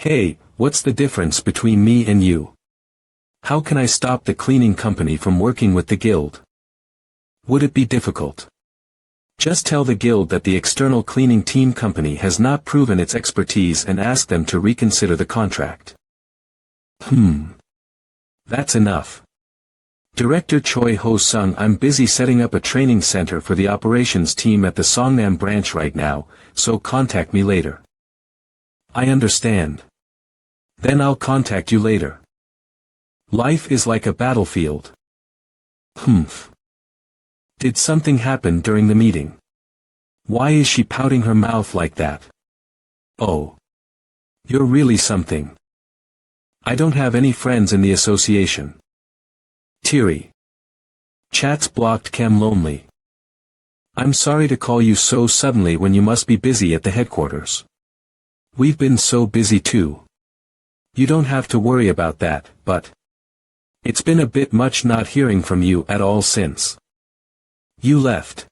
Hey, what's the difference between me and you? How can I stop the cleaning company from working with the guild? Would it be difficult? Just tell the guild that the external cleaning team company has not proven its expertise and ask them to reconsider the contract. That's enough. Director Choi Ho-sung, I'm busy setting up a training center for the operations team at the Songnam branch right now, so contact me later. I understand. Then I'll contact you later. Life is like a battlefield. Did something happen during the meeting? Why is she pouting her mouth like that? Oh. You're really something. I don't have any friends in the association. Teary. Chats blocked Chem lonely. I'm sorry to call you so suddenly when you must be busy at the headquarters. We've been so busy too. You don't have to worry about that, but it's been a bit much not hearing from you at all since you left.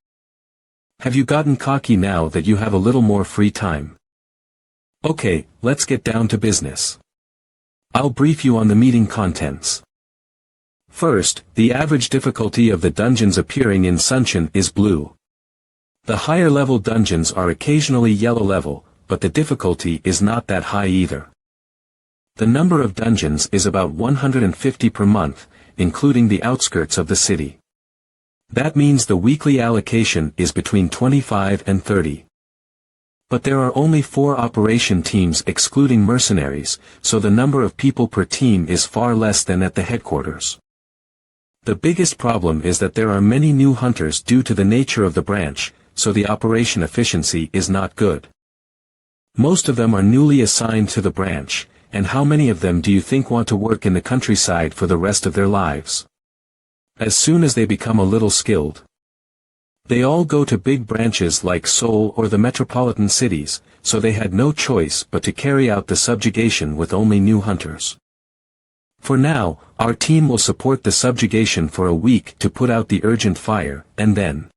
Have you gotten cocky now that you have a little more free time? Okay, let's get down to business. I'll brief you on the meeting contents. First, the average difficulty of the dungeons appearing in Sunshine is blue. The higher level dungeons are occasionally yellow level, but the difficulty is not that high either. The number of dungeons is about 150 per month, including the outskirts of the city. That means the weekly allocation is between 25 and 30. But there are only 4 operation teams excluding mercenaries, so the number of people per team is far less than at the headquarters. The biggest problem is that there are many new hunters due to the nature of the branch, so the operation efficiency is not good. Most of them are newly assigned to the branch, and how many of them do you think want to work in the countryside for the rest of their lives? As soon as they become a little skilled, they all go to big branches like Seoul or the metropolitan cities, so they had no choice but to carry out the subjugation with only new hunters. For now, our team will support the subjugation for a week to put out the urgent fire, and then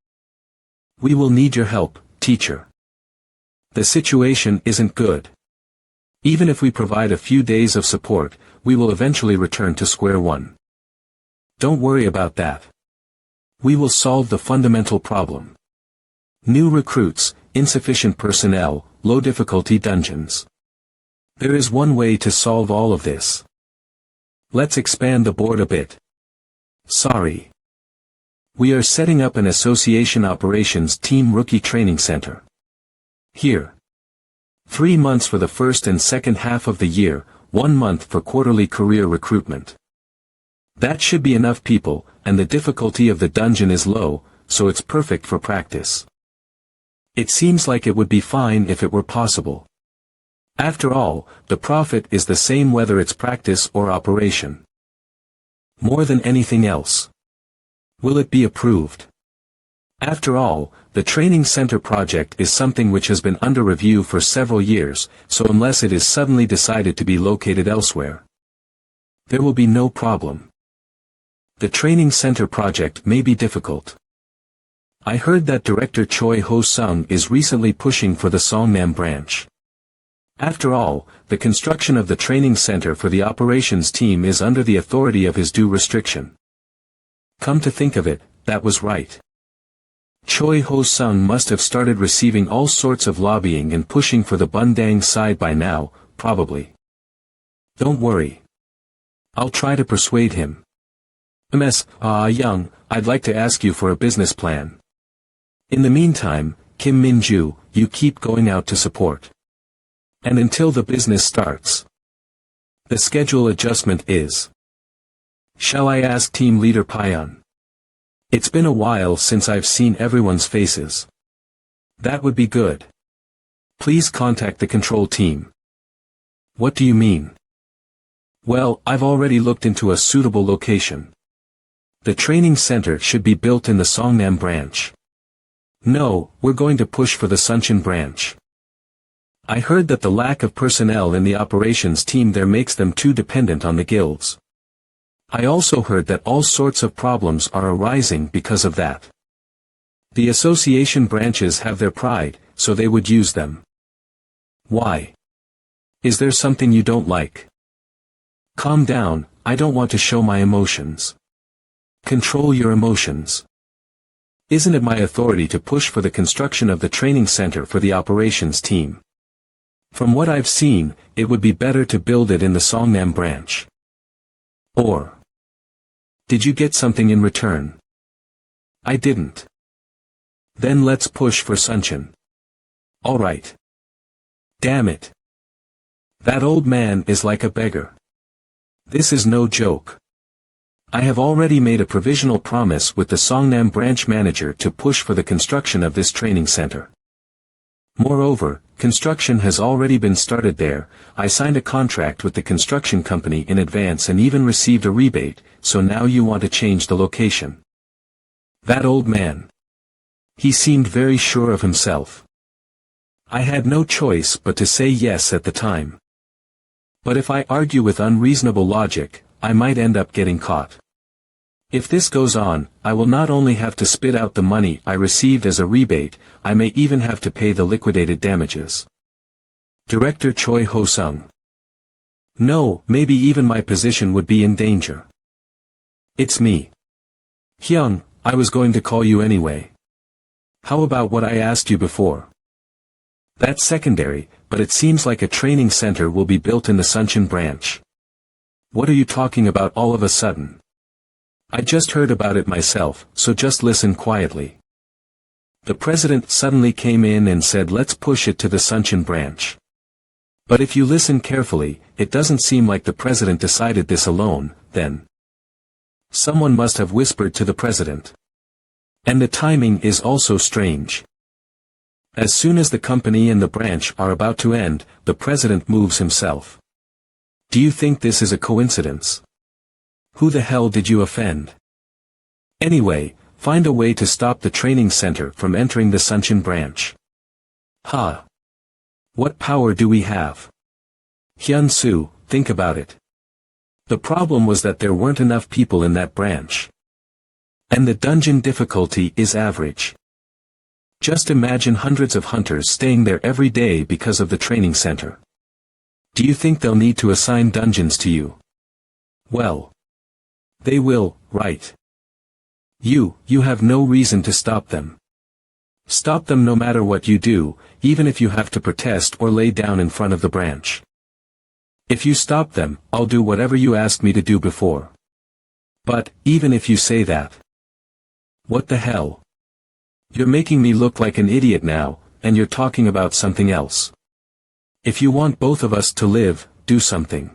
we will need your help, teacher. The situation isn't good. Even if we provide a few days of support, we will eventually return to square one. Don't worry about that. We will solve the fundamental problem. New recruits, insufficient personnel, low difficulty dungeons. There is one way to solve all of this. Let's expand the board a bit. Sorry. We are setting up an association operations team rookie training center. Here. 3 months for the first and second half of the year, 1 month for quarterly career recruitment. That should be enough people, and the difficulty of the dungeon is low, so it's perfect for practice. It seems like it would be fine if it were possible. After all, the profit is the same whether it's practice or operation. More than anything else. Will it be approved? After all, the training center project is something which has been under review for several years, so unless it is suddenly decided to be located elsewhere, there will be no problem. The training center project may be difficult. I heard that Director Choi Ho-sung is recently pushing for the Songnam branch. After all, the construction of the training center for the operations team is under the authority of his due restriction. Come to think of it, that was right. Choi Ho-sung must have started receiving all sorts of lobbying and pushing for the Bundang side by now, probably. Don't worry. I'll try to persuade him. Young, I'd like to ask you for a business plan. In the meantime, Kim Min-ju, you keep going out to support. And until the business starts. The schedule adjustment is. Shall I ask team leader Pyeon? It's been a while since I've seen everyone's faces. That would be good. Please contact the control team. What do you mean? Well, I've already looked into a suitable location. The training center should be built in the Songnam branch. No, we're going to push for the Sunshine branch. I heard that the lack of personnel in the operations team there makes them too dependent on the guilds. I also heard that all sorts of problems are arising because of that. The association branches have their pride, so they would use them. Why? Is there something you don't like? Calm down, I don't want to show my emotions. Control your emotions. Isn't it my authority to push for the construction of the training center for the operations team? From what I've seen, it would be better to build it in the Songnam branch. Or, did you get something in return? I didn't. Then let's push for Suncheon. Alright. Damn it. That old man is like a beggar. This is no joke. I have already made a provisional promise with the Songnam branch manager to push for the construction of this training center. Moreover, construction has already been started there. I signed a contract with the construction company in advance and even received a rebate, so now you want to change the location. That old man. He seemed very sure of himself. I had no choice but to say yes at the time. But if I argue with unreasonable logic, I might end up getting caught. If this goes on, I will not only have to spit out the money I received as a rebate, I may even have to pay the liquidated damages. Director Choi Ho-sung. No, maybe even my position would be in danger. It's me. Hyung, I was going to call you anyway. How about what I asked you before? That's secondary, but it seems like a training center will be built in the Suncheon branch. What are you talking about all of a sudden? I just heard about it myself, so just listen quietly. The president suddenly came in and said let's push it to the Suncheon branch. But if you listen carefully, it doesn't seem like the president decided this alone, then. Someone must have whispered to the president. And the timing is also strange. As soon as the company and the branch are about to end, the president moves himself. Do you think this is a coincidence? Who the hell did you offend? Anyway, find a way to stop the training center from entering the Suncheon branch. Ha! What power do we have? Hyun-soo, think about it. The problem was that there weren't enough people in that branch. And the dungeon difficulty is average. Just imagine hundreds of hunters staying there every day because of the training center. Do you think they'll need to assign dungeons to you? Well, they will, right? You have no reason to stop them. Stop them no matter what you do, even if you have to protest or lay down in front of the branch. If you stop them, I'll do whatever you asked me to do before. But, even if you say that. What the hell? You're making me look like an idiot now, and you're talking about something else. If you want both of us to live, do something.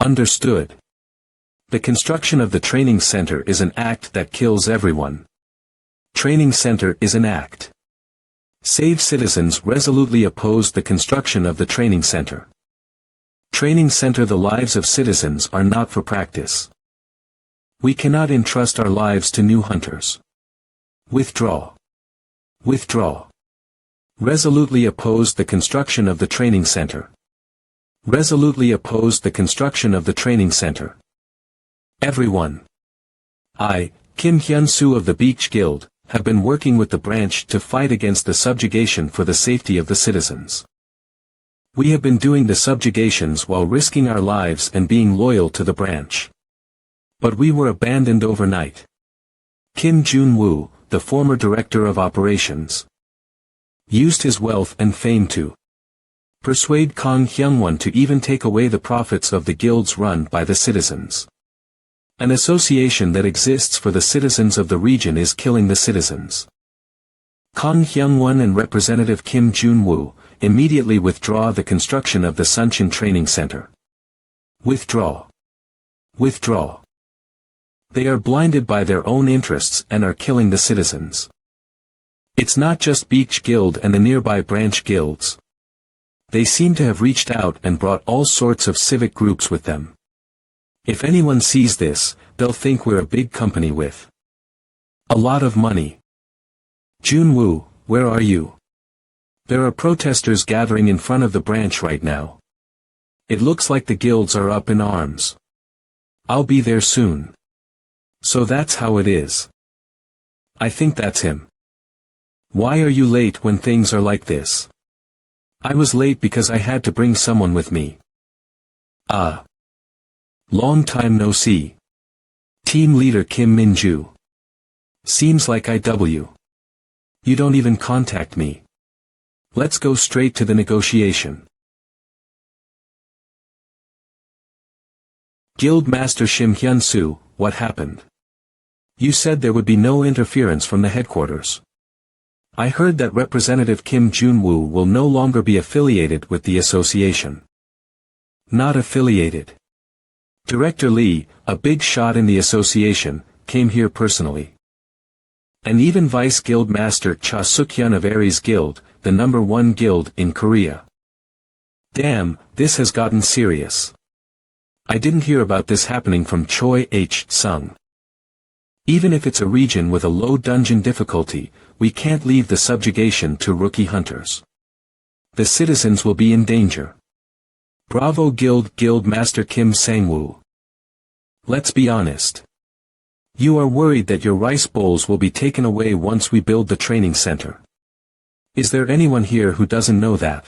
Understood. The construction of the training center is an act that kills everyone. Training center is an act. Save citizens resolutely opposed the construction of the training center. Training center. The lives of citizens are not for practice. We cannot entrust our lives to new hunters. Withdraw. Withdraw. Resolutely opposed the construction of the training center. Resolutely opposed the construction of the training center. Everyone. I, Kim Hyun-soo of the Beach Guild, have been working with the branch to fight against the subjugation for the safety of the citizens. We have been doing the subjugations while risking our lives and being loyal to the branch. But we were abandoned overnight. Kim Jun-woo, the former director of operations, used his wealth and fame to persuade Kang Hyung-won to even take away the profits of the guilds run by the citizens. An association that exists for the citizens of the region is killing the citizens. Kang Hyung-won and Representative Kim Jun-woo immediately withdraw the construction of the Suncheon Training Center. Withdraw. Withdraw. They are blinded by their own interests and are killing the citizens. It's not just Beach Guild and the nearby branch guilds. They seem to have reached out and brought all sorts of civic groups with them. If anyone sees this, they'll think we're a big company with a lot of money. Jun-woo, where are you? There are protesters gathering in front of the branch right now. It looks like the guilds are up in arms. I'll be there soon. So that's how it is. I think that's him. Why are you late when things are like this? I was late because I had to bring someone with me. Ah. Long time no see. Team leader Kim Min-ju. Seems like IW. You don't even contact me. Let's go straight to the negotiation. Guildmaster Shim Hyun-soo, what happened? You said there would be no interference from the headquarters. I heard that Representative Kim Jun-woo will no longer be affiliated with the association. Not affiliated. Director Lee, a big shot in the association, came here personally. And even Vice Guildmaster Cha Suk-hyun of Aries Guild, the #1 guild in Korea. Damn, this has gotten serious. I didn't hear about this happening from Choi H-sung. Even if it's a region with a low dungeon difficulty, we can't leave the subjugation to rookie hunters. The citizens will be in danger. Bravo Guildmaster Kim Sang-woo. Let's be honest. You are worried that your rice bowls will be taken away once we build the training center. Is there anyone here who doesn't know that?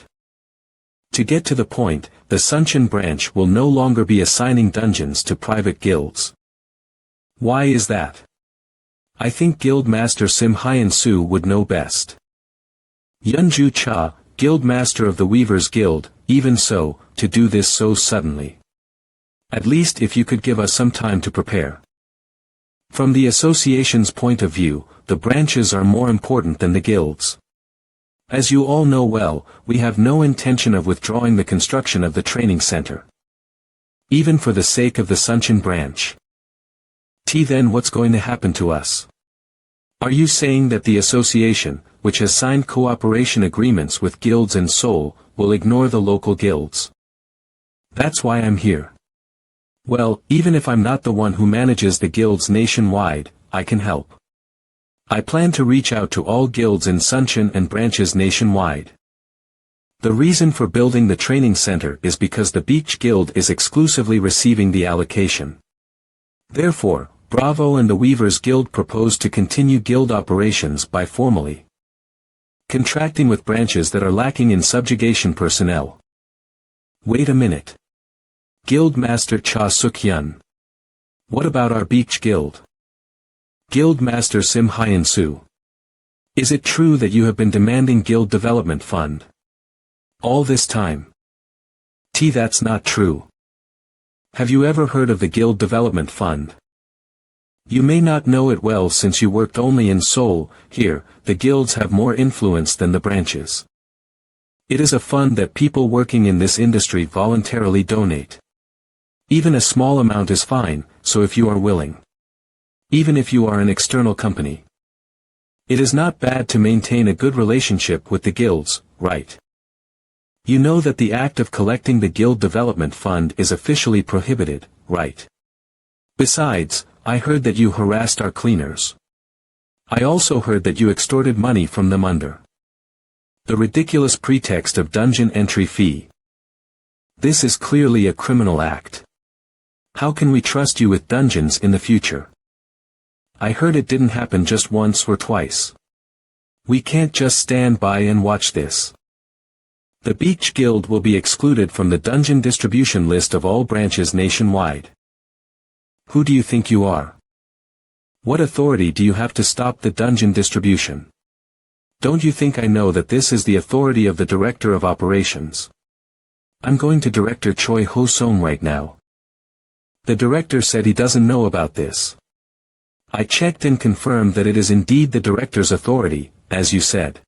To get to the point, the Suncheon branch will no longer be assigning dungeons to private guilds. Why is that? I think Guildmaster Sim Hyun-soo would know best. Yunju Cha, Guildmaster of the Weavers Guild, even so, to do this so suddenly. At least if you could give us some time to prepare. From the association's point of view, the branches are more important than the guilds. As you all know well, we have no intention of withdrawing the construction of the training center. Even for the sake of the Suncheon branch. Then what's going to happen to us? Are you saying that the association, which has signed cooperation agreements with guilds in Seoul, will ignore the local guilds? That's why I'm here. Well, even if I'm not the one who manages the guilds nationwide, I can help. I plan to reach out to all guilds in Suncheon and branches nationwide. The reason for building the training center is because the Beach Guild is exclusively receiving the allocation. Therefore, Bravo and the Weavers Guild propose to continue guild operations by formally contracting with branches that are lacking in subjugation personnel. Wait a minute. Guildmaster Cha Suk-hyun. What about our Beach Guild? Guildmaster Sim Hyun-soo. Is it true that you have been demanding guild development fund all this time? That's not true. Have you ever heard of the guild development fund? You may not know it well since you worked only in Seoul. Here, the guilds have more influence than the branches. It is a fund that people working in this industry voluntarily donate. Even a small amount is fine, so if you are willing. Even if you are an external company. It is not bad to maintain a good relationship with the guilds, right? You know that the act of collecting the guild development fund is officially prohibited, right? Besides, I heard that you harassed our cleaners. I also heard that you extorted money from them under the ridiculous pretext of dungeon entry fee. This is clearly a criminal act. How can we trust you with dungeons in the future? I heard it didn't happen just once or twice. We can't just stand by and watch this. The Beach Guild will be excluded from the dungeon distribution list of all branches nationwide. Who do you think you are? What authority do you have to stop the dungeon distribution? Don't you think I know that this is the authority of the Director of Operations? I'm going to Director Choi Ho-song right now. The director said he doesn't know about this. I checked and confirmed that it is indeed the director's authority, as you said.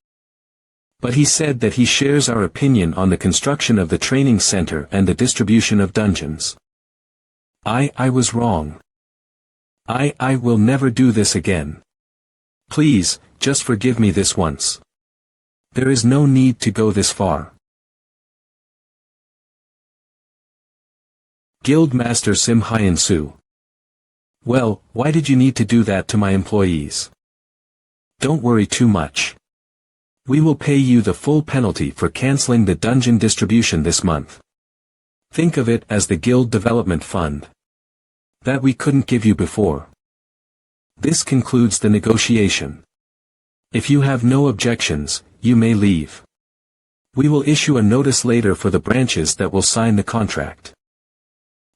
But he said that he shares our opinion on the construction of the training center and the distribution of dungeons. I was wrong. I will never do this again. Please, just forgive me this once. There is no need to go this far. Guildmaster Sim Hyun-soo. Well, why did you need to do that to my employees? Don't worry too much. We will pay you the full penalty for canceling the dungeon distribution this month. Think of it as the Guild Development Fund that we couldn't give you before. This concludes the negotiation. If you have no objections, you may leave. We will issue a notice later for the branches that will sign the contract.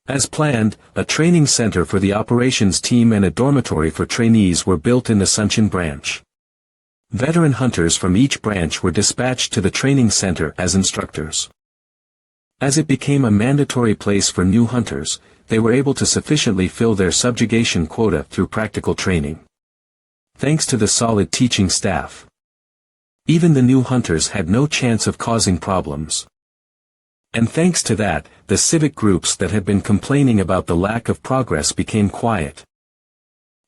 As planned, a training center for the operations team and a dormitory for trainees were built in the Suncheon branch. Veteran hunters from each branch were dispatched to the training center as instructors. As it became a mandatory place for new hunters, they were able to sufficiently fill their subjugation quota through practical training. Thanks to the solid teaching staff. Even the new hunters had no chance of causing problems. And thanks to that, the civic groups that had been complaining about the lack of progress became quiet.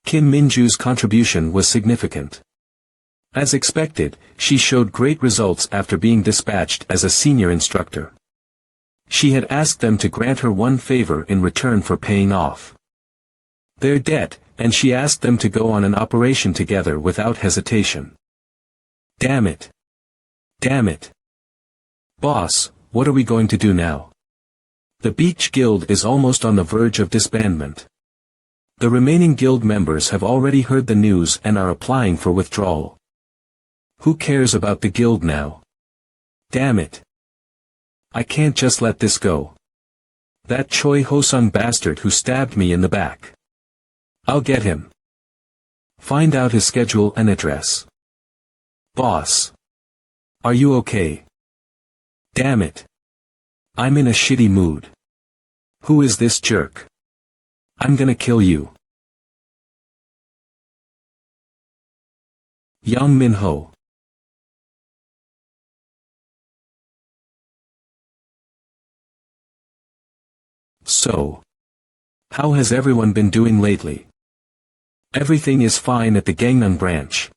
Kim Minju's contribution was significant. As expected, she showed great results after being dispatched as a senior instructor. She had asked them to grant her one favor in return for paying off their debt, and she asked them to go on an operation together without hesitation. Damn it. Damn it. Boss, what are we going to do now? The Beach Guild is almost on the verge of disbandment. The remaining guild members have already heard the news and are applying for withdrawal. Who cares about the guild now? Damn it. I can't just let this go. That Choi Ho-sung bastard who stabbed me in the back. I'll get him. Find out his schedule and address. Boss. Are you okay? Damn it. I'm in a shitty mood. Who is this jerk? I'm gonna kill you. Young Minho. So, how has everyone been doing lately? Everything is fine at the Gangnam branch.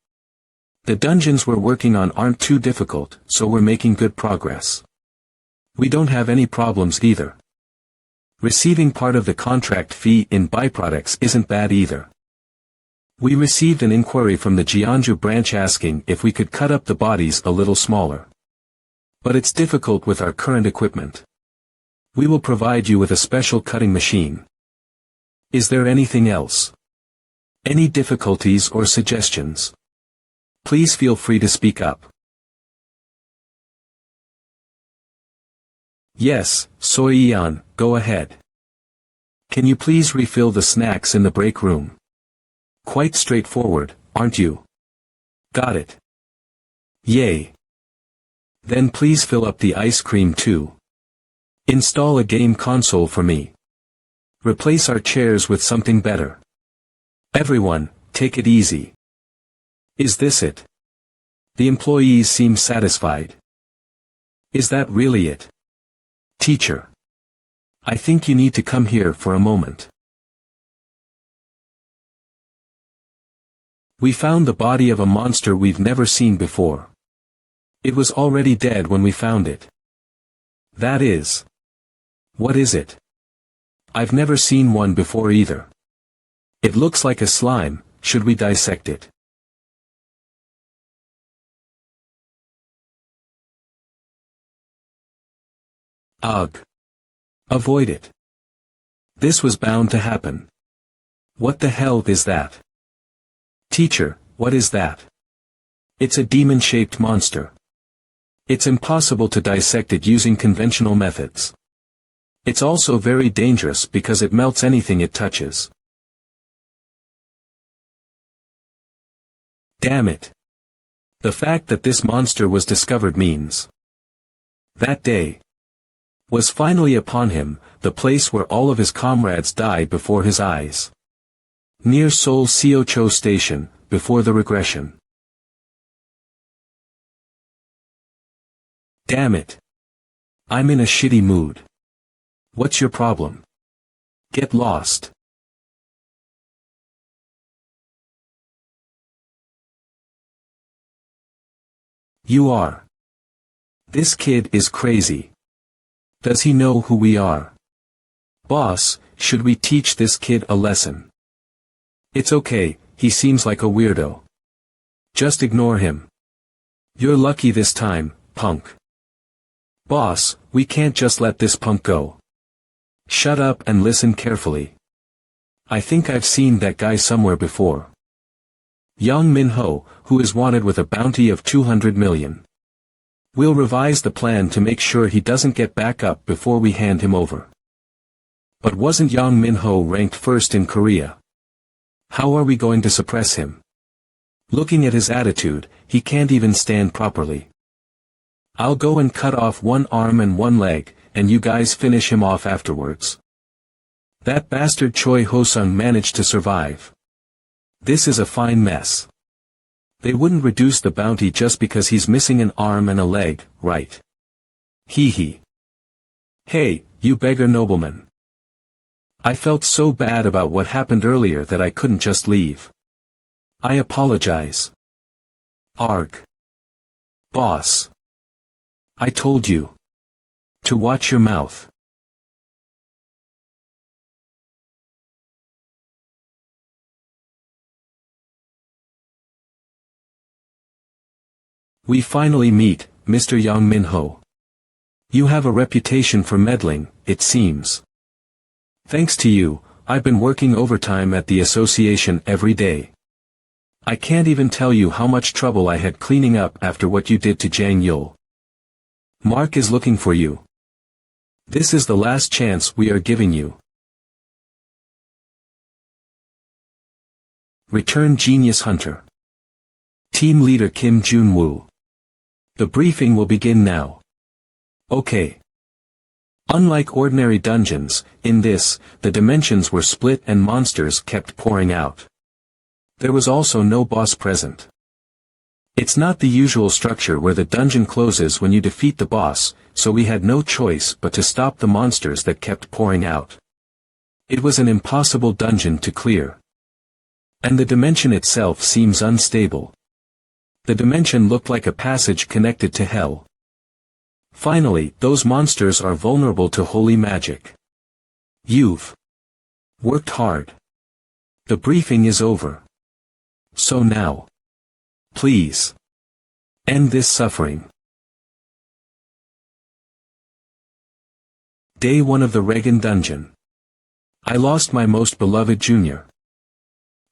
The dungeons we're working on aren't too difficult, so we're making good progress. We don't have any problems either. Receiving part of the contract fee in byproducts isn't bad either. We received an inquiry from the Jeonju branch asking if we could cut up the bodies a little smaller. But it's difficult with our current equipment. We will provide you with a special cutting machine. Is there anything else? Any difficulties or suggestions? Please feel free to speak up. Yes, Soyeon, go ahead. Can you please refill the snacks in the break room? Quite straightforward, aren't you? Got it. Yay. Then please fill up the ice cream too. Install a game console for me. Replace our chairs with something better. Everyone, take it easy. Is this it? The employees seem satisfied. Is that really it? Teacher. I think you need to come here for a moment. We found the body of a monster we've never seen before. It was already dead when we found it. That is. What is it? I've never seen one before either. It looks like a slime. Should we dissect it? Ugh. Avoid it. This was bound to happen. What the hell is that? Teacher, what is that? It's a demon-shaped monster. It's impossible to dissect it using conventional methods. It's also very dangerous because it melts anything it touches. Damn it. The fact that this monster was discovered means that day was finally upon him, the place where all of his comrades died before his eyes. Near Seoul Seocho Station, before the regression. Damn it. I'm in a shitty mood. What's your problem? Get lost. You are. This kid is crazy. Does he know who we are? Boss, should we teach this kid a lesson? It's okay, he seems like a weirdo. Just ignore him. You're lucky this time, punk. Boss, we can't just let this punk go. Shut up and listen carefully. I think I've seen that guy somewhere before. Yang Min-ho, who is wanted with a bounty of 200 million. We'll revise the plan to make sure he doesn't get back up before we hand him over. But wasn't Yang Min-ho ranked first in Korea? How are we going to suppress him? Looking at his attitude, he can't even stand properly. I'll go and cut off one arm and one leg, and you guys finish him off afterwards. That bastard Choi Ho-sung managed to survive. This is a fine mess. They wouldn't reduce the bounty just because he's missing an arm and a leg, right? Hee hee. Hey, you beggar nobleman. I felt so bad about what happened earlier that I couldn't just leave. I apologize. Arg. Boss. I told you. To watch your mouth. We finally meet, Mr. Yang Min-ho. You have a reputation for meddling, it seems. Thanks to you, I've been working overtime at the association every day. I can't even tell you how much trouble I had cleaning up after what you did to Jang Yul. Mark is looking for you. This is the last chance we are giving you. Return Genius Hunter. Team Leader Kim Jun-woo. The briefing will begin now. Okay. Unlike ordinary dungeons, in this, the dimensions were split and monsters kept pouring out. There was also no boss present. It's not the usual structure where the dungeon closes when you defeat the boss, so we had no choice but to stop the monsters that kept pouring out. It was an impossible dungeon to clear. And the dimension itself seems unstable. The dimension looked like a passage connected to hell. Finally, those monsters are vulnerable to holy magic. You've worked hard. The briefing is over. So now, please, end this suffering. Day 1 of the Regan Dungeon. I lost my most beloved junior.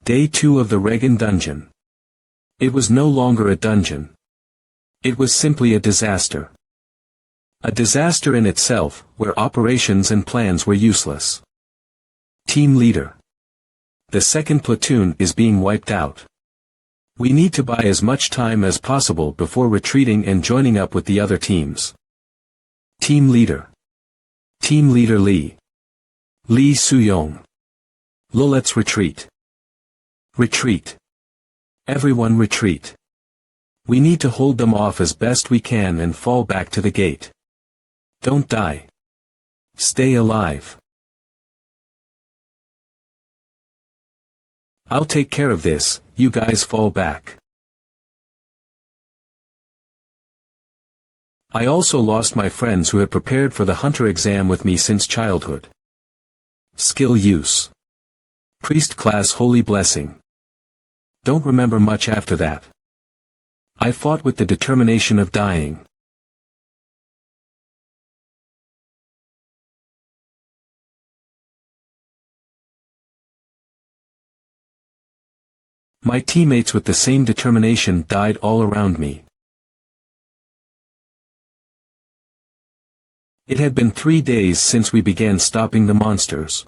Day 2 of the Regan Dungeon. It was no longer a dungeon. It was simply a disaster. A disaster in itself, where operations and plans were useless. Team Leader. The second platoon is being wiped out. We need to buy as much time as possible before retreating and joining up with the other teams. Team Leader. Team Leader Lee. Lee Soo-young. Let's retreat. Retreat. Everyone retreat. We need to hold them off as best we can and fall back to the gate. Don't die. Stay alive. I'll take care of this, you guys fall back. I also lost my friends who had prepared for the hunter exam with me since childhood. Skill use. Priest class Holy Blessing. Don't remember much after that. I fought with the determination of dying. My teammates with the same determination died all around me. It had been 3 days since we began stopping the monsters.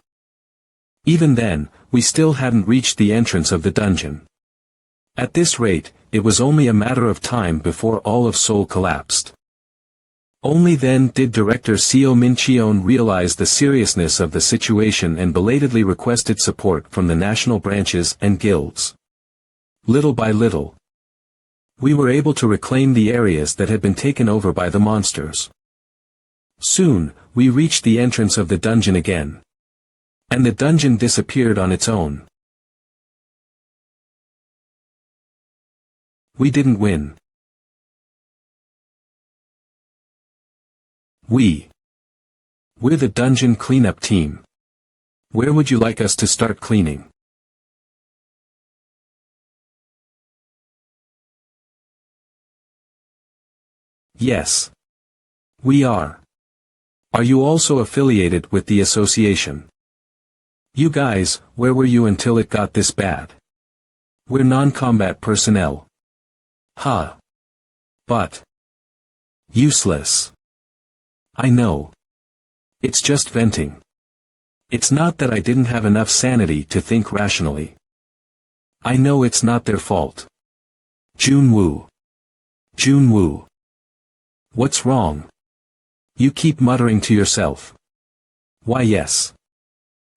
Even then, we still hadn't reached the entrance of the dungeon. At this rate, it was only a matter of time before all of Seoul collapsed. Only then did director Seo Min-cheon realize the seriousness of the situation and belatedly requested support from the national branches and guilds. Little by little, we were able to reclaim the areas that had been taken over by the monsters. Soon, we reached the entrance of the dungeon again. And the dungeon disappeared on its own. We didn't win. We're the dungeon cleanup team. Where would you like us to start cleaning? Yes. We are. Are you also affiliated with the association? You guys, where were you until it got this bad? We're non-combat personnel. Ha. But. Useless. I know. It's just venting. It's not that I didn't have enough sanity to think rationally. I know it's not their fault. Junwoo. Junwoo. What's wrong? You keep muttering to yourself. Why yes.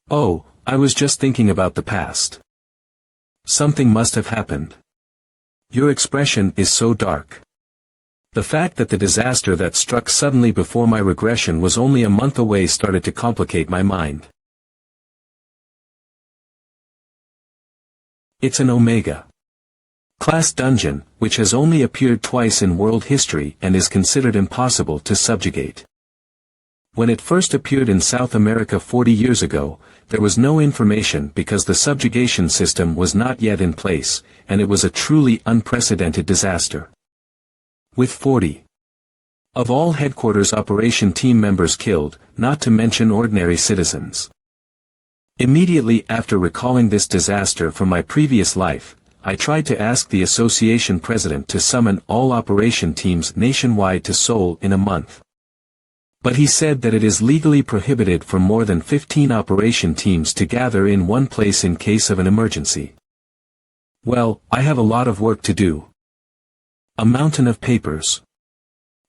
Oh, I was just thinking about the past. Something must have happened. Your expression is so dark. The fact that the disaster that struck suddenly before my regression was only a month away started to complicate my mind. It's an Omega class dungeon, which has only appeared twice in world history and is considered impossible to subjugate. When it first appeared in South America 40 years ago, there was no information because the subjugation system was not yet in place, and it was a truly unprecedented disaster. With 40 of all headquarters operation team members killed, not to mention ordinary citizens. Immediately after recalling this disaster from my previous life, I tried to ask the association president to summon all operation teams nationwide to Seoul in a month. But he said that it is legally prohibited for more than 15 operation teams to gather in one place in case of an emergency. Well, I have a lot of work to do. A mountain of papers.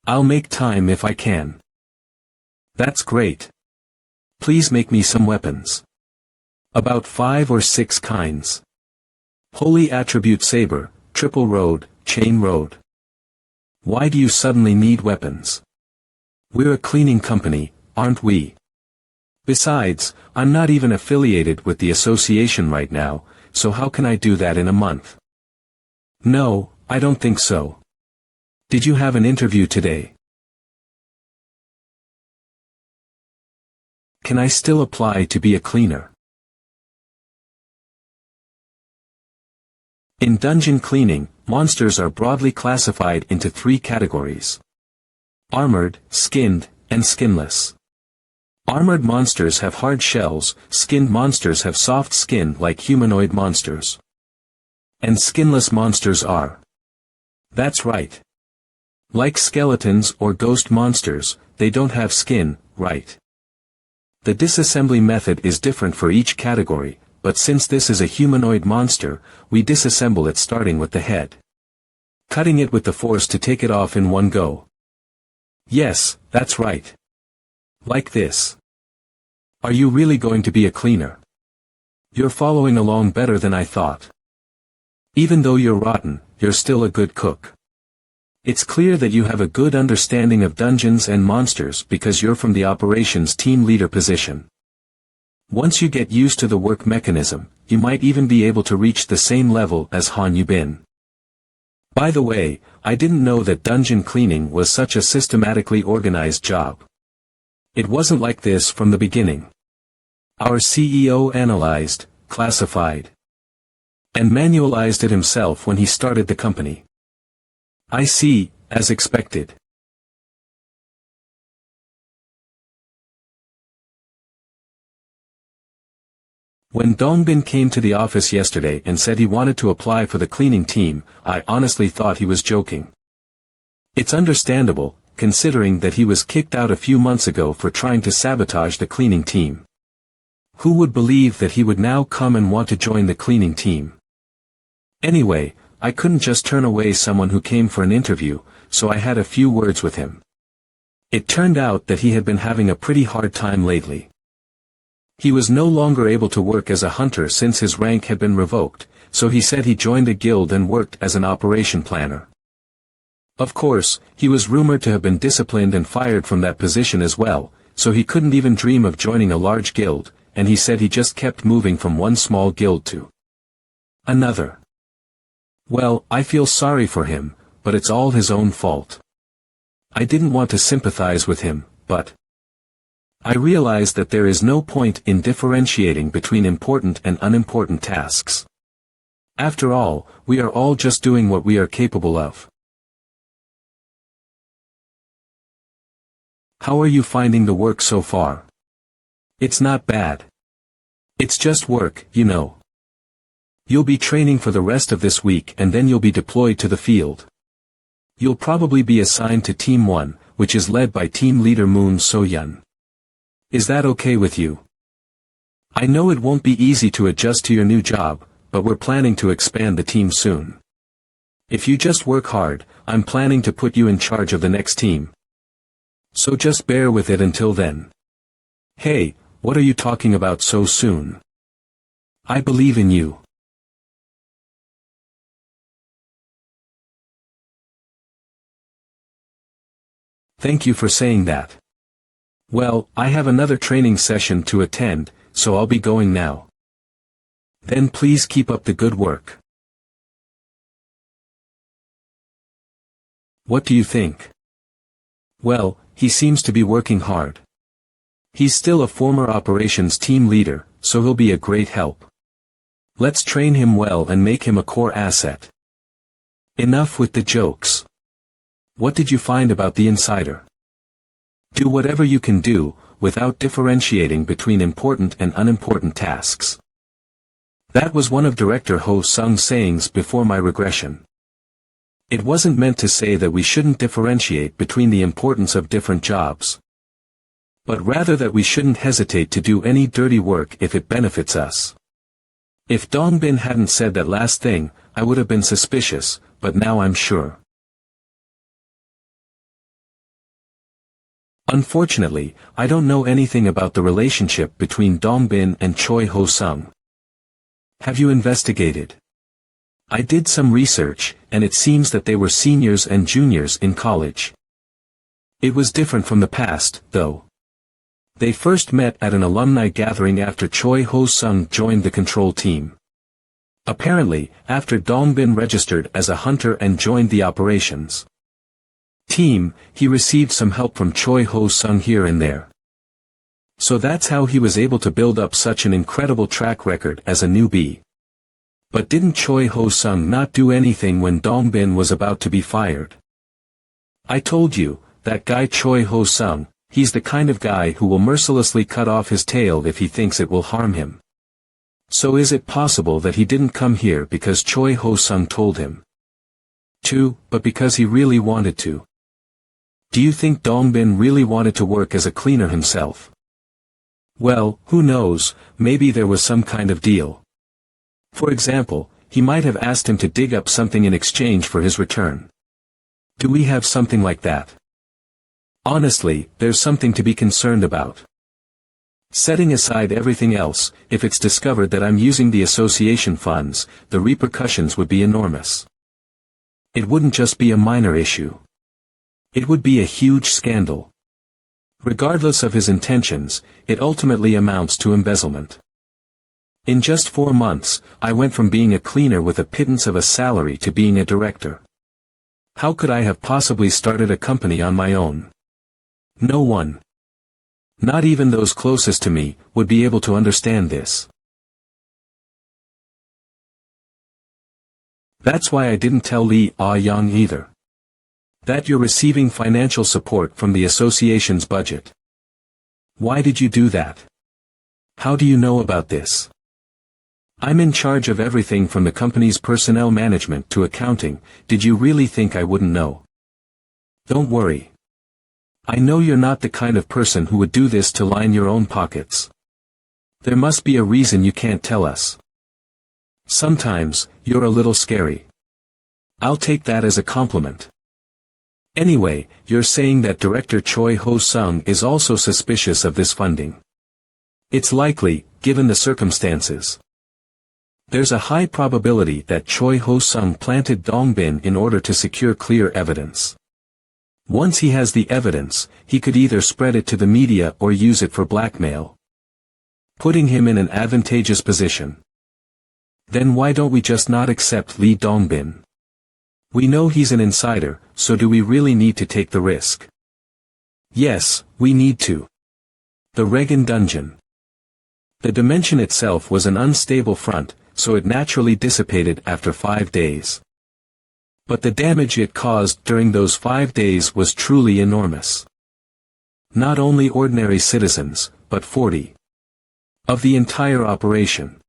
I'll make time if I can. That's great. Please make me some weapons. About 5 or 6 kinds. Holy attribute saber, triple road, chain road. Why do you suddenly need weapons? We're a cleaning company, aren't we? Besides, I'm not even affiliated with the association right now, so how can I do that in a month? No, I don't think so. Did you have an interview today? Can I still apply to be a cleaner? In dungeon cleaning, monsters are broadly classified into 3 categories. Armored, skinned, and skinless. Armored monsters have hard shells, skinned monsters have soft skin like humanoid monsters. And skinless monsters are. That's right. Like skeletons or ghost monsters, they don't have skin, right? The disassembly method is different for each category, but since this is a humanoid monster, we disassemble it starting with the head. Cutting it with the force to take it off in one go. Yes, that's right. Like this. Are you really going to be a cleaner? You're following along better than I thought. Even though you're rotten, you're still a good cook. It's clear that you have a good understanding of dungeons and monsters because you're from the operations team leader position. Once you get used to the work mechanism, you might even be able to reach the same level as Han Yubin. By the way, I didn't know that dungeon cleaning was such a systematically organized job. It wasn't like this from the beginning. Our CEO analyzed, classified, and manualized it himself when he started the company. I see, as expected. When Dongbin came to the office yesterday and said he wanted to apply for the cleaning team, I honestly thought he was joking. It's understandable, considering that he was kicked out a few months ago for trying to sabotage the cleaning team. Who would believe that he would now come and want to join the cleaning team? Anyway, I couldn't just turn away someone who came for an interview, so I had a few words with him. It turned out that he had been having a pretty hard time lately. He was no longer able to work as a hunter since his rank had been revoked, so he said he joined a guild and worked as an operation planner. Of course, he was rumored to have been disciplined and fired from that position as well, so he couldn't even dream of joining a large guild, and he said he just kept moving from one small guild to another. Well, I feel sorry for him, but it's all his own fault. I didn't want to sympathize with him, but I realized that there is no point in differentiating between important and unimportant tasks. After all, we are all just doing what we are capable of. How are you finding the work so far? It's not bad. It's just work, you know. You'll be training for the rest of this week and then you'll be deployed to the field. You'll probably be assigned to Team 1, which is led by Team Leader Moon So-yeon. Is that okay with you? I know it won't be easy to adjust to your new job, but we're planning to expand the team soon. If you just work hard, I'm planning to put you in charge of the next team. So just bear with it until then. Hey, what are you talking about so soon? I believe in you. Thank you for saying that. Well, I have another training session to attend, so I'll be going now. Then please keep up the good work. What do you think? Well, he seems to be working hard. He's still a former operations team leader, so he'll be a great help. Let's train him well and make him a core asset. Enough with the jokes. What did you find about the insider? Do whatever you can do, without differentiating between important and unimportant tasks. That was one of Director Ho Sung's sayings before my regression. It wasn't meant to say that we shouldn't differentiate between the importance of different jobs, but rather that we shouldn't hesitate to do any dirty work if it benefits us. If Dongbin hadn't said that last thing, I would have been suspicious, but now I'm sure. Unfortunately, I don't know anything about the relationship between Dongbin and Choi Ho Sung. Have you investigated? I did some research, and it seems that they were seniors and juniors in college. It was different from the past, though. They first met at an alumni gathering after Choi Ho Sung joined the control team. Apparently, after Dongbin registered as a hunter and joined the operations team, he received some help from Choi Ho Sung here and there. So that's how he was able to build up such an incredible track record as a newbie. But didn't Choi Ho Sung not do anything when Dongbin was about to be fired? I told you, that guy Choi Ho Sung, he's the kind of guy who will mercilessly cut off his tail if he thinks it will harm him. So is it possible that he didn't come here because Choi Ho Sung told him to, but because he really wanted to? Do you think Dongbin really wanted to work as a cleaner himself? Well, who knows, maybe there was some kind of deal. For example, he might have asked him to dig up something in exchange for his return. Do we have something like that? Honestly, there's something to be concerned about. Setting aside everything else, if it's discovered that I'm using the association funds, the repercussions would be enormous. It wouldn't just be a minor issue. It would be a huge scandal. Regardless of his intentions, it ultimately amounts to embezzlement. In just 4 months, I went from being a cleaner with a pittance of a salary to being a director. How could I have possibly started a company on my own? No one, not even those closest to me, would be able to understand this. That's why I didn't tell Lee Ah-young either. That you're receiving financial support from the association's budget. Why did you do that? How do you know about this? I'm in charge of everything from the company's personnel management to accounting. Did you really think I wouldn't know? Don't worry. I know you're not the kind of person who would do this to line your own pockets. There must be a reason you can't tell us. Sometimes, you're a little scary. I'll take that as a compliment. Anyway, you're saying that Director Choi Ho Sung is also suspicious of this funding. It's likely, given the circumstances. There's a high probability that Choi Ho Sung planted Dongbin in order to secure clear evidence. Once he has the evidence, he could either spread it to the media or use it for blackmail, putting him in an advantageous position. Then why don't we just not accept Lee Dongbin? We know he's an insider, so do we really need to take the risk? Yes, we need to. The Regan Dungeon. The dimension itself was an unstable front, so it naturally dissipated after 5 days. But the damage it caused during those 5 days was truly enormous. Not only ordinary citizens, but 40 of the entire operation.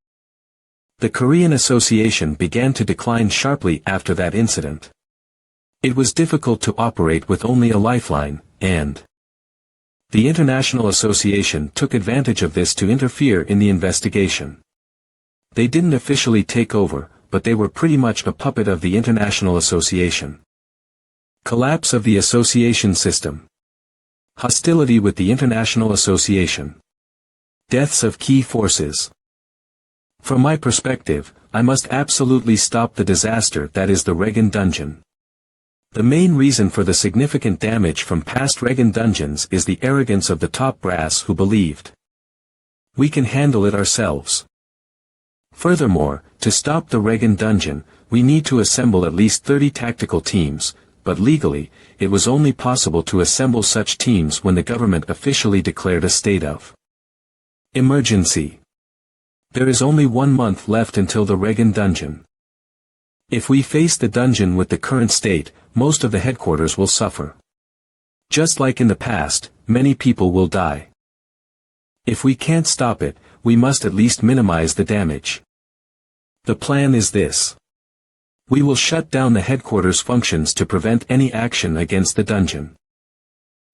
The Korean association began to decline sharply after that incident. It was difficult to operate with only a lifeline, and the International Association took advantage of this to interfere in the investigation. They didn't officially take over, but they were pretty much a puppet of the International Association. Collapse of the association system. Hostility with the International Association. Deaths of key forces. From my perspective, I must absolutely stop the disaster that is the Reagan dungeon. The main reason for the significant damage from past Reagan dungeons is the arrogance of the top brass who believed we can handle it ourselves. Furthermore, to stop the Reagan dungeon, we need to assemble at least 30 tactical teams, but legally, it was only possible to assemble such teams when the government officially declared a state of emergency. There is only 1 month left until the Reagan dungeon. If we face the dungeon with the current state, most of the headquarters will suffer. Just like in the past, many people will die. If we can't stop it, we must at least minimize the damage. The plan is this. We will shut down the headquarters functions to prevent any action against the dungeon.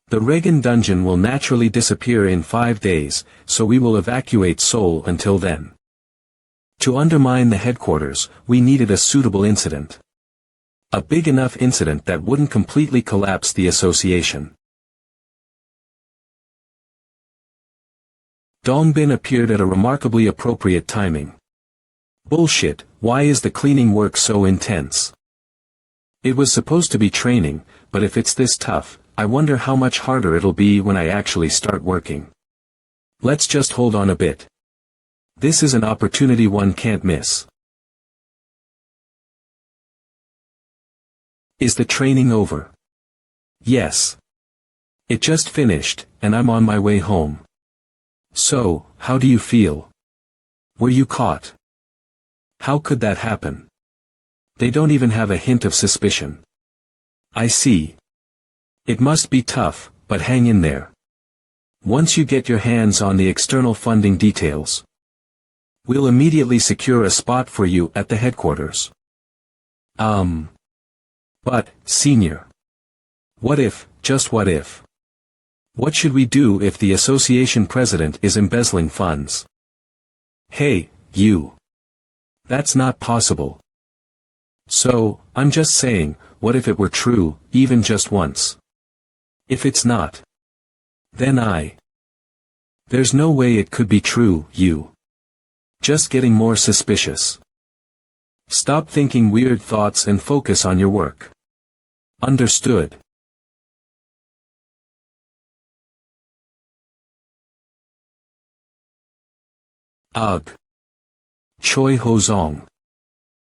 The Reagan dungeon will naturally disappear in 5 days, so we will evacuate Seoul until then. To undermine the headquarters, we needed a suitable incident. A big enough incident that wouldn't completely collapse the association. Dongbin appeared at a remarkably appropriate timing. Bullshit, why is the cleaning work so intense? It was supposed to be training, but if it's this tough, I wonder how much harder it'll be when I actually start working. Let's just hold on a bit. This is an opportunity one can't miss. Is the training over? Yes. It just finished, and I'm on my way home. So, how do you feel? Were you caught? How could that happen? They don't even have a hint of suspicion. I see. It must be tough, but hang in there. Once you get your hands on the external funding details, we'll immediately secure a spot for you at the headquarters. But, senior. What if, just what if? What should we do if the association president is embezzling funds? Hey, you. That's not possible. So, I'm just saying, what if it were true, even just once? If it's not, then there's no way it could be true, you. Just getting more suspicious. Stop thinking weird thoughts and focus on your work. Understood. Ugh. Choi Ho-zong.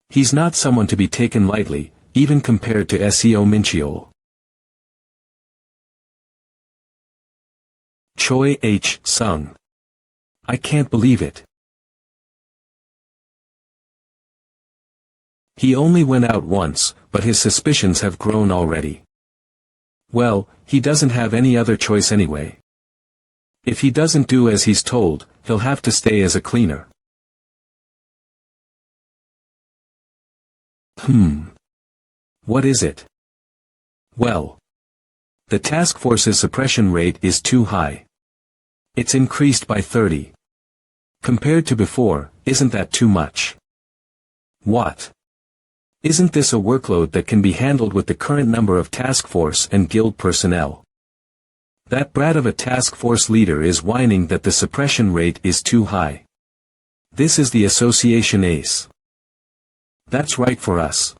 He's not someone to be taken lightly, even compared to Seo Mincheol. Choi H-sung. I can't believe it. He only went out once, but his suspicions have grown already. Well, he doesn't have any other choice anyway. If he doesn't do as he's told, he'll have to stay as a cleaner. What is it? Well, the task force's suppression rate is too high. It's increased by 30. Compared to before, isn't that too much? What? Isn't this a workload that can be handled with the current number of task force and guild personnel? That brat of a task force leader is whining that the suppression rate is too high. This is the association ace. That's right for us.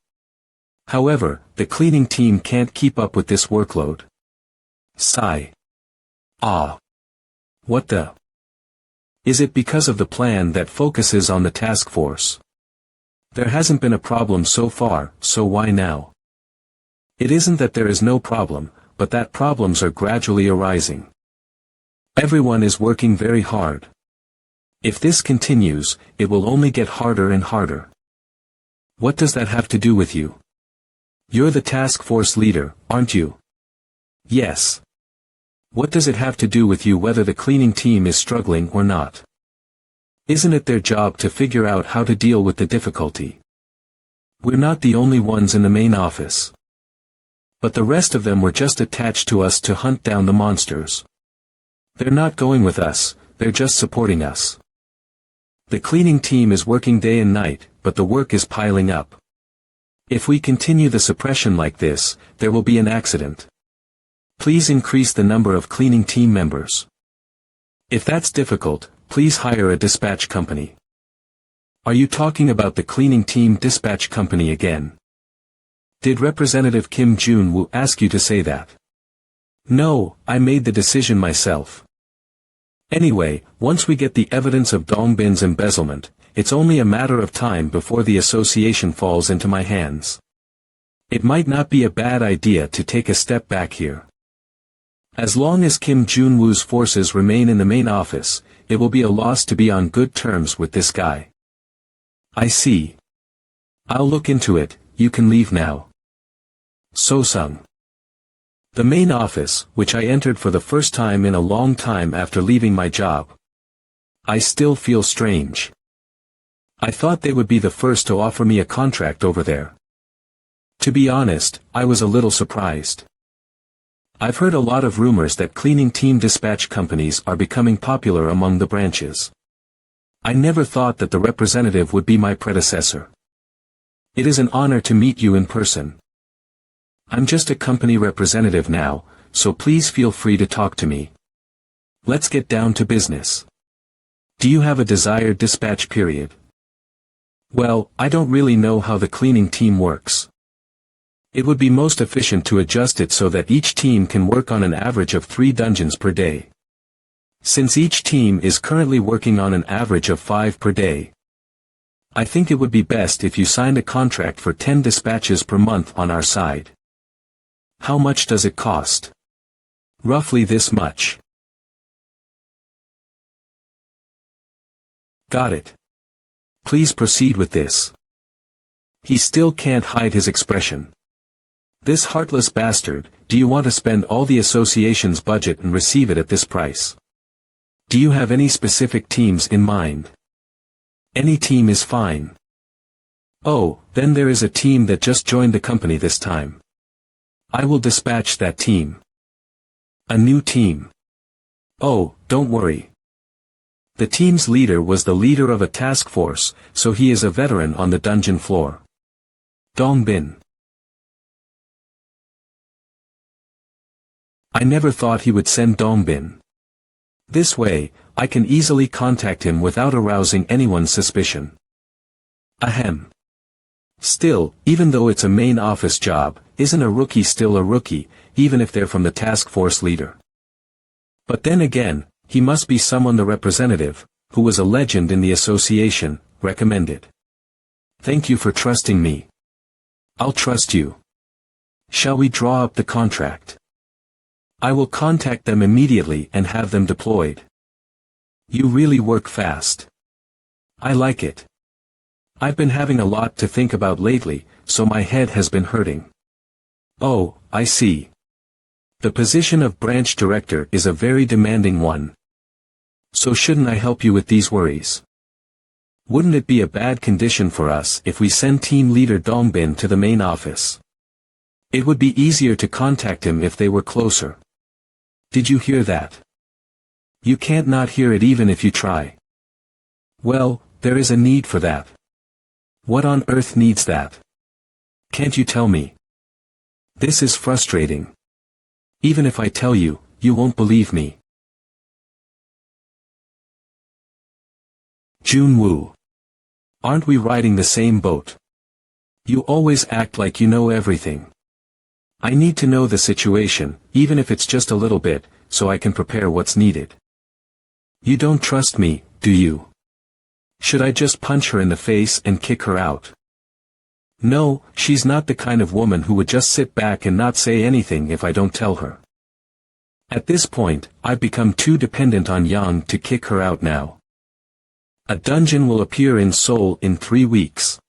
However, the cleaning team can't keep up with this workload. Sigh. What the? Is it because of the plan that focuses on the task force? There hasn't been a problem so far, so why now? It isn't that there is no problem, but that problems are gradually arising. Everyone is working very hard. If this continues, it will only get harder and harder. What does that have to do with you? You're the task force leader, aren't you? Yes. What does it have to do with you whether the cleaning team is struggling or not? Isn't it their job to figure out how to deal with the difficulty? We're not the only ones in the main office. But the rest of them were just attached to us to hunt down the monsters. They're not going with us, they're just supporting us. The cleaning team is working day and night, but the work is piling up. If we continue the suppression like this, there will be an accident. Please increase the number of cleaning team members. If that's difficult, please hire a dispatch company. Are you talking about the cleaning team dispatch company again? Did Representative Kim Jun-woo ask you to say that? No, I made the decision myself. Anyway, once we get the evidence of Dongbin's embezzlement, it's only a matter of time before the association falls into my hands. It might not be a bad idea to take a step back here. As long as Kim Jun-woo's forces remain in the main office, it will be a loss to be on good terms with this guy. I see. I'll look into it, you can leave now. So-sung. The main office, which I entered for the first time in a long time after leaving my job. I still feel strange. I thought they would be the first to offer me a contract over there. To be honest, I was a little surprised. I've heard a lot of rumors that cleaning team dispatch companies are becoming popular among the branches. I never thought that the representative would be my predecessor. It is an honor to meet you in person. I'm just a company representative now, so please feel free to talk to me. Let's get down to business. Do you have a desired dispatch period? Well, I don't really know how the cleaning team works. It would be most efficient to adjust it so that each team can work on an average of 3 dungeons per day. Since each team is currently working on an average of 5 per day, I think it would be best if you signed a contract for 10 dispatches per month on our side. How much does it cost? Roughly this much. Got it. Please proceed with this. He still can't hide his expression. This heartless bastard, do you want to spend all the association's budget and receive it at this price? Do you have any specific teams in mind? Any team is fine. Oh, then there is a team that just joined the company this time. I will dispatch that team. A new team. Oh, don't worry. The team's leader was the leader of a task force, so he is a veteran on the dungeon floor. Dongbin. I never thought he would send Dongbin. This way, I can easily contact him without arousing anyone's suspicion. Ahem. Still, even though it's a main office job, isn't a rookie still a rookie, even if they're from the task force leader? But then again, he must be someone the representative, who was a legend in the association, recommended. Thank you for trusting me. I'll trust you. Shall we draw up the contract? I will contact them immediately and have them deployed. You really work fast. I like it. I've been having a lot to think about lately, so my head has been hurting. Oh, I see. The position of branch director is a very demanding one. So shouldn't I help you with these worries? Wouldn't it be a bad condition for us if we send team leader Dongbin to the main office? It would be easier to contact him if they were closer. Did you hear that? You can't not hear it even if you try. Well, there is a need for that. What on earth needs that? Can't you tell me? This is frustrating. Even if I tell you, you won't believe me. Jun-woo. Aren't we riding the same boat? You always act like you know everything. I need to know the situation, even if it's just a little bit, so I can prepare what's needed. You don't trust me, do you? Should I just punch her in the face and kick her out? No, she's not the kind of woman who would just sit back and not say anything if I don't tell her. At this point, I've become too dependent on Yang to kick her out now. A dungeon will appear in Seoul in 3 weeks.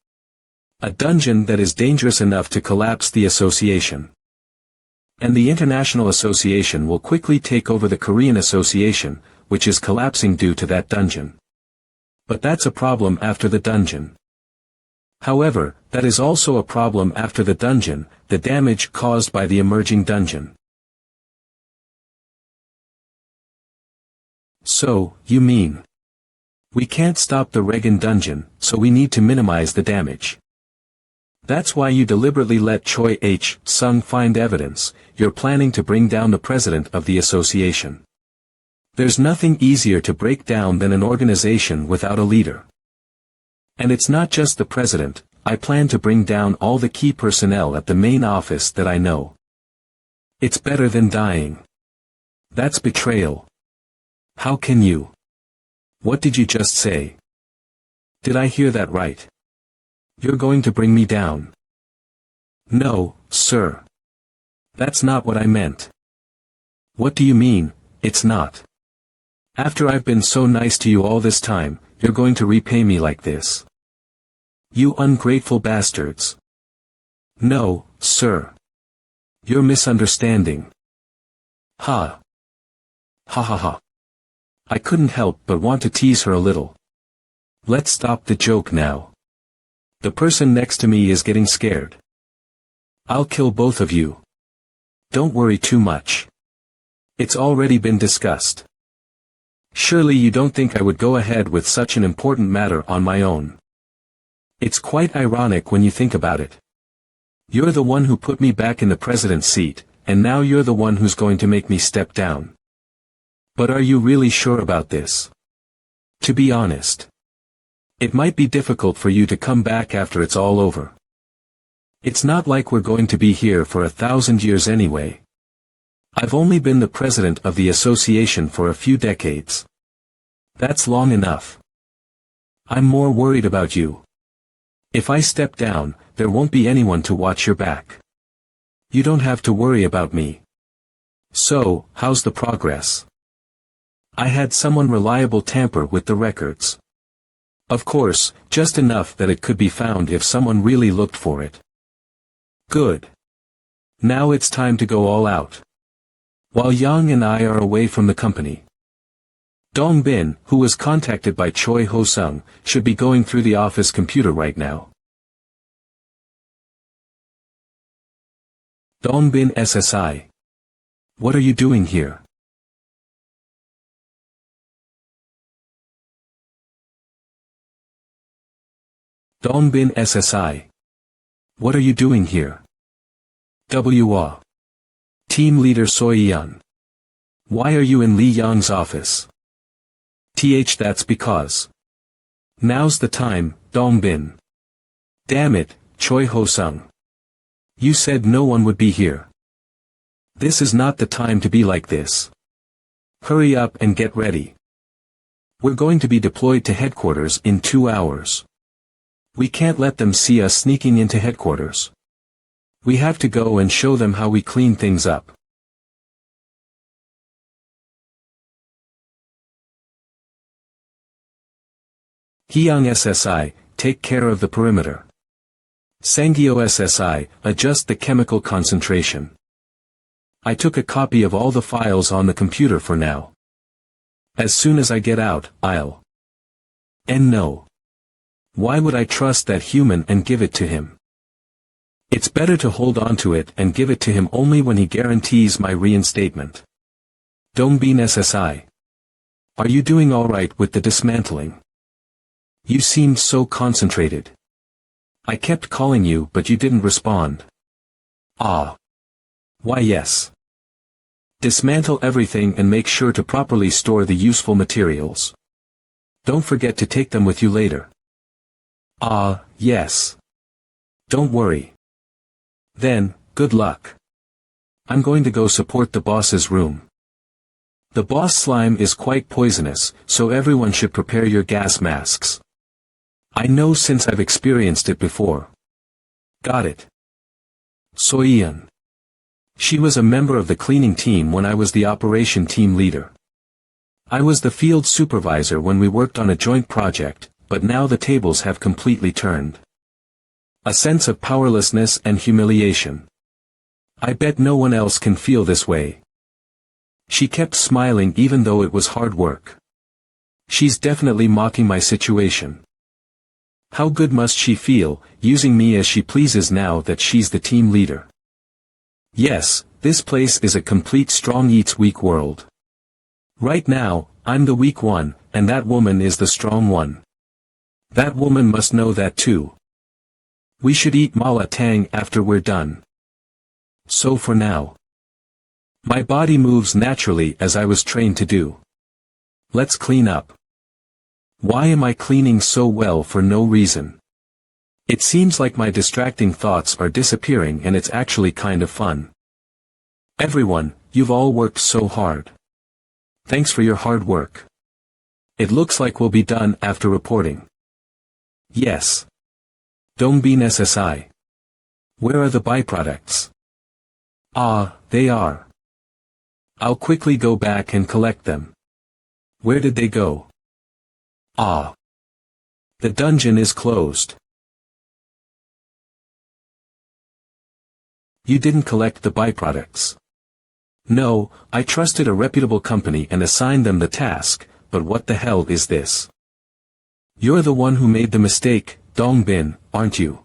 A dungeon that is dangerous enough to collapse the association. And the International Association will quickly take over the Korean Association, which is collapsing due to that dungeon. But that's a problem after the dungeon. However, that is also a problem after the dungeon, the damage caused by the emerging dungeon. So, you mean we can't stop the Regan dungeon, so we need to minimize the damage. That's why you deliberately let Choi H-sung find evidence. You're planning to bring down the president of the association. There's nothing easier to break down than an organization without a leader. And it's not just the president. I plan to bring down all the key personnel at the main office that I know. It's better than dying. That's betrayal. How can you? What did you just say? Did I hear that right? You're going to bring me down? No, sir. That's not what I meant. What do you mean, it's not? After I've been so nice to you all this time, you're going to repay me like this? You ungrateful bastards. No, sir. You're misunderstanding. Ha. Ha ha ha. I couldn't help but want to tease her a little. Let's stop the joke now. The person next to me is getting scared. I'll kill both of you. Don't worry too much. It's already been discussed. Surely you don't think I would go ahead with such an important matter on my own. It's quite ironic when you think about it. You're the one who put me back in the president's seat, and now you're the one who's going to make me step down. But are you really sure about this? To be honest, it might be difficult for you to come back after it's all over. It's not like we're going to be here for 1,000 years anyway. I've only been the president of the association for a few decades. That's long enough. I'm more worried about you. If I step down, there won't be anyone to watch your back. You don't have to worry about me. So, how's the progress? I had someone reliable tamper with the records. Of course, just enough that it could be found if someone really looked for it. Good. Now it's time to go all out. While Yang and I are away from the company, Dong Bin, who was contacted by Choi Ho-sung, should be going through the office computer right now. Dong Bin SSI. What are you doing here? Dong Bin SSI. What are you doing here? WA. Team leader Soi-yeon. Why are you in Li Yang's office? That's because. Now's the time, Dong Bin. Damn it, Choi Ho-sung. You said no one would be here. This is not the time to be like this. Hurry up and get ready. We're going to be deployed to headquarters in 2 hours. We can't let them see us sneaking into headquarters. We have to go and show them how we clean things up. Hyang SSI, take care of the perimeter. Sangyo SSI, adjust the chemical concentration. I took a copy of all the files on the computer for now. As soon as I get out, I'll. And no. Why would I trust that human and give it to him? It's better to hold on to it and give it to him only when he guarantees my reinstatement. Dongbin SSI. Are you doing alright with the dismantling? You seemed so concentrated. I kept calling you but you didn't respond. Ah. Why yes. Dismantle everything and make sure to properly store the useful materials. Don't forget to take them with you later. Ah, yes. Don't worry. Then, good luck. I'm going to go support the boss's room. The boss slime is quite poisonous, so everyone should prepare your gas masks. I know since I've experienced it before. Got it. Soi-yeon. She was a member of the cleaning team when I was the operation team leader. I was the field supervisor when we worked on a joint project, but now the tables have completely turned. A sense of powerlessness and humiliation. I bet no one else can feel this way. She kept smiling even though it was hard work. She's definitely mocking my situation. How good must she feel, using me as she pleases now that she's the team leader? Yes, this place is a complete strong eats weak world. Right now, I'm the weak one, and that woman is the strong one. That woman must know that too. We should eat mala tang after we're done. So for now. My body moves naturally as I was trained to do. Let's clean up. Why am I cleaning so well for no reason? It seems like my distracting thoughts are disappearing and it's actually kind of fun. Everyone, you've all worked so hard. Thanks for your hard work. It looks like we'll be done after reporting. Yes. Dongbin SSI. Where are the byproducts? Ah, they are. I'll quickly go back and collect them. Where did they go? Ah. The dungeon is closed. You didn't collect the byproducts. No, I trusted a reputable company and assigned them the task, but what the hell is this? You're the one who made the mistake, Dongbin, aren't you?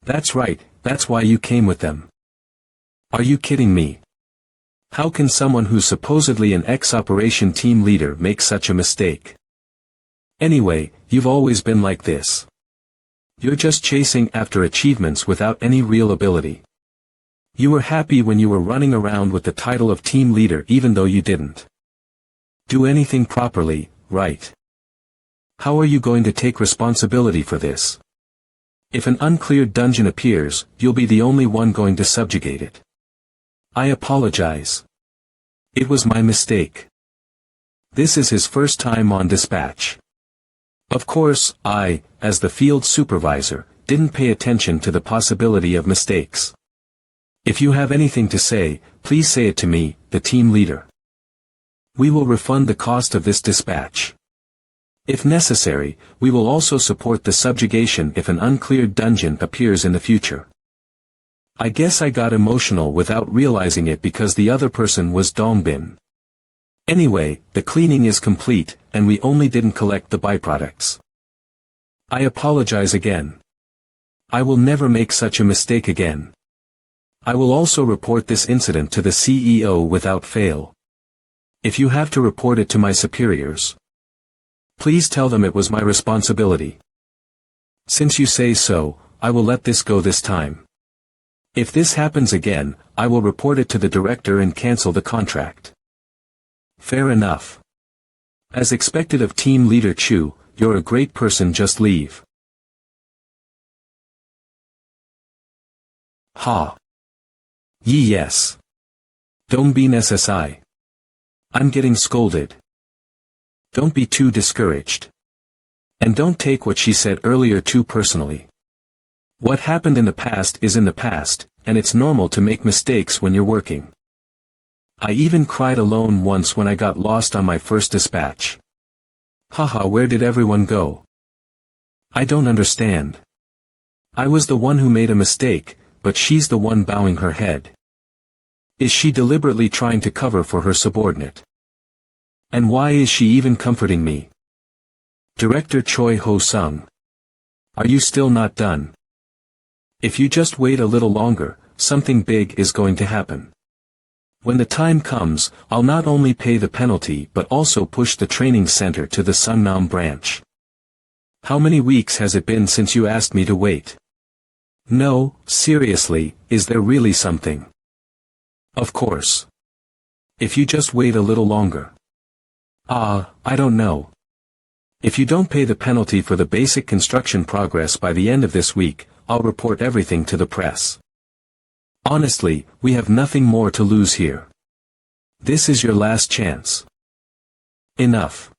That's right, that's why you came with them. Are you kidding me? How can someone who's supposedly an ex-operation team leader make such a mistake? Anyway, you've always been like this. You're just chasing after achievements without any real ability. You were happy when you were running around with the title of team leader even though you didn't do anything properly, right? How are you going to take responsibility for this? If an uncleared dungeon appears, you'll be the only one going to subjugate it. I apologize. It was my mistake. This is his first time on dispatch. Of course, I, as the field supervisor, didn't pay attention to the possibility of mistakes. If you have anything to say, please say it to me, the team leader. We will refund the cost of this dispatch. If necessary, we will also support the subjugation if an uncleared dungeon appears in the future. I guess I got emotional without realizing it because the other person was Dongbin. Anyway, the cleaning is complete, and we only didn't collect the byproducts. I apologize again. I will never make such a mistake again. I will also report this incident to the CEO without fail. If you have to report it to my superiors, please tell them it was my responsibility. Since you say so, I will let this go this time. If this happens again, I will report it to the director and cancel the contract. Fair enough. As expected of team leader Chu, you're a great person, just leave. Ha. Yes. Dongbin SSI. I'm getting scolded. Don't be too discouraged. And don't take what she said earlier too personally. What happened in the past is in the past, and it's normal to make mistakes when you're working. I even cried alone once when I got lost on my first dispatch. Haha, where did everyone go? I don't understand. I was the one who made a mistake, but she's the one bowing her head. Is she deliberately trying to cover for her subordinate? And why is she even comforting me? Director Choi Ho-sung. Are you still not done? If you just wait a little longer, something big is going to happen. When the time comes, I'll not only pay the penalty but also push the training center to the Sungnam branch. How many weeks has it been since you asked me to wait? No, seriously, is there really something? Of course. If you just wait a little longer. I don't know. If you don't pay the penalty for the basic construction progress by the end of this week, I'll report everything to the press. Honestly, we have nothing more to lose here. This is your last chance. Enough.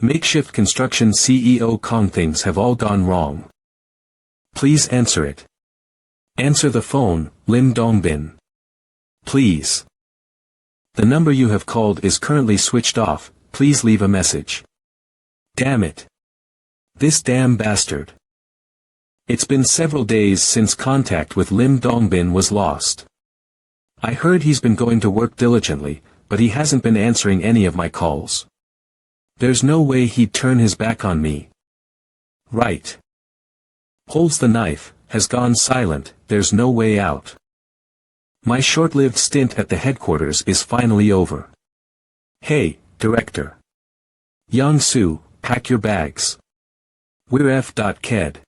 Makeshift construction CEO Kong, things have all gone wrong. Please answer it. Answer the phone, Lim Dongbin. Please. The number you have called is currently switched off, please leave a message. Damn it. This damn bastard. It's been several days since contact with Lim Dongbin was lost. I heard he's been going to work diligently, but he hasn't been answering any of my calls. There's no way he'd turn his back on me. Right. Holds the knife, has gone silent, there's no way out. My short-lived stint at the headquarters is finally over. Hey, Director. Yang-Soo, pack your bags. We're f.ked.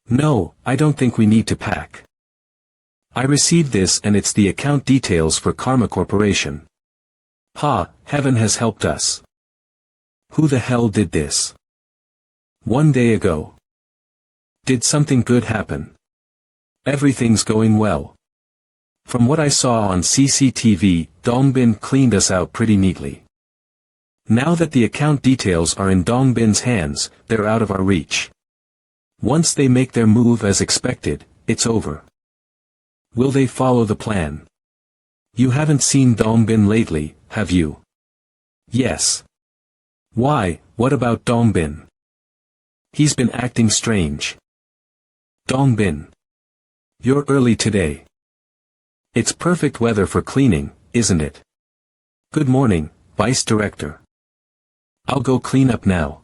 No, I don't think we need to pack. I received this and it's the account details for Karma Corporation. Ha, heaven has helped us. Who the hell did this? 1 day ago. Did something good happen? Everything's going well. From what I saw on CCTV, Dongbin cleaned us out pretty neatly. Now that the account details are in Dongbin's hands, they're out of our reach. Once they make their move as expected, it's over. Will they follow the plan? You haven't seen Dongbin lately, have you? Yes. Why, what about Dongbin? He's been acting strange. Dongbin. You're early today. It's perfect weather for cleaning, isn't it? Good morning, Vice Director. I'll go clean up now.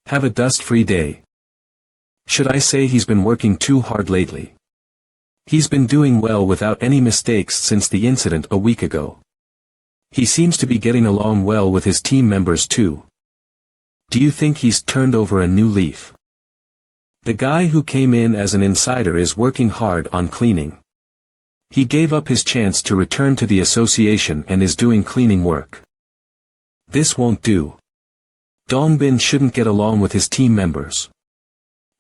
Have a dust-free day. Should I say he's been working too hard lately? He's been doing well without any mistakes since the incident a week ago. He seems to be getting along well with his team members too. Do you think he's turned over a new leaf? The guy who came in as an insider is working hard on cleaning. He gave up his chance to return to the association and is doing cleaning work. This won't do. Dongbin shouldn't get along with his team members.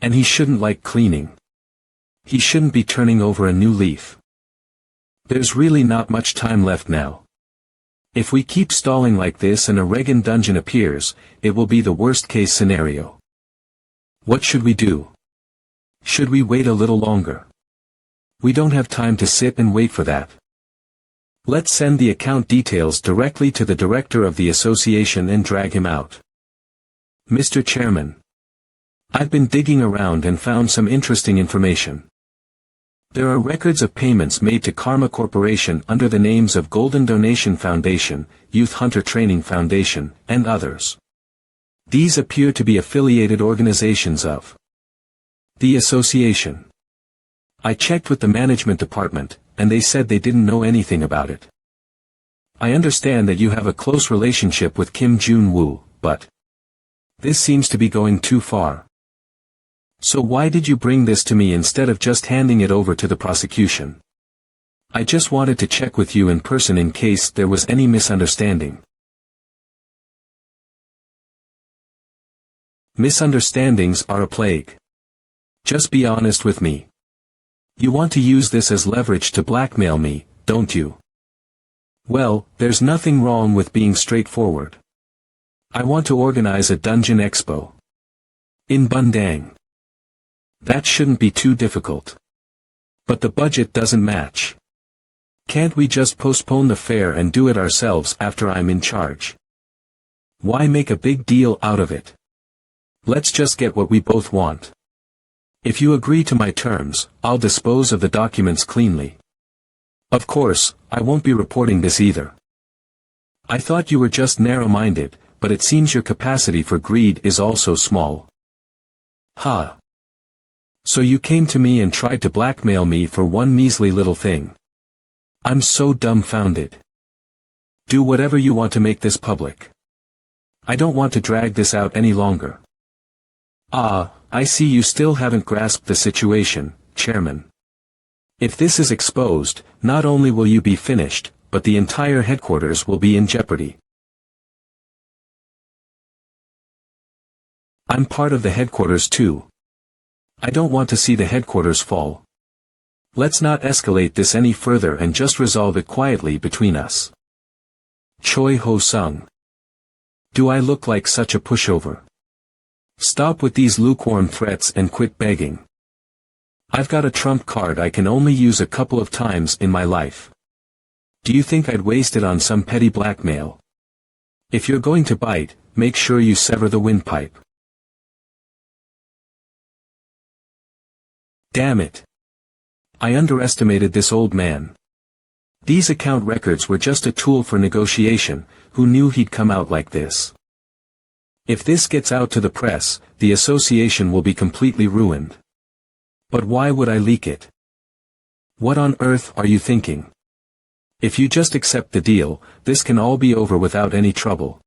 And he shouldn't like cleaning. He shouldn't be turning over a new leaf. There's really not much time left now. If we keep stalling like this and a Regan dungeon appears, it will be the worst-case scenario. What should we do? Should we wait a little longer? We don't have time to sit and wait for that. Let's send the account details directly to the director of the association and drag him out. Mr. Chairman. I've been digging around and found some interesting information. There are records of payments made to Karma Corporation under the names of Golden Donation Foundation, Youth Hunter Training Foundation, and others. These appear to be affiliated organizations of the association. I checked with the management department, and they said they didn't know anything about it. I understand that you have a close relationship with Kim Jun-woo, but this seems to be going too far. So why did you bring this to me instead of just handing it over to the prosecution? I just wanted to check with you in person in case there was any misunderstanding. Misunderstandings are a plague. Just be honest with me. You want to use this as leverage to blackmail me, don't you? Well, there's nothing wrong with being straightforward. I want to organize a dungeon expo. In Bundang. That shouldn't be too difficult. But the budget doesn't match. Can't we just postpone the fair and do it ourselves after I'm in charge? Why make a big deal out of it? Let's just get what we both want. If you agree to my terms, I'll dispose of the documents cleanly. Of course, I won't be reporting this either. I thought you were just narrow-minded, but it seems your capacity for greed is also small. Ha! So you came to me and tried to blackmail me for one measly little thing. I'm so dumbfounded. Do whatever you want to make this public. I don't want to drag this out any longer. Ah, I see you still haven't grasped the situation, Chairman. If this is exposed, not only will you be finished, but the entire headquarters will be in jeopardy. I'm part of the headquarters too. I don't want to see the headquarters fall. Let's not escalate this any further and just resolve it quietly between us. Choi Ho-sung. Do I look like such a pushover? Stop with these lukewarm threats and quit begging. I've got a trump card I can only use a couple of times in my life. Do you think I'd waste it on some petty blackmail? If you're going to bite, make sure you sever the windpipe. Damn it. I underestimated this old man. These account records were just a tool for negotiation, who knew he'd come out like this? If this gets out to the press, the association will be completely ruined. But why would I leak it? What on earth are you thinking? If you just accept the deal, this can all be over without any trouble.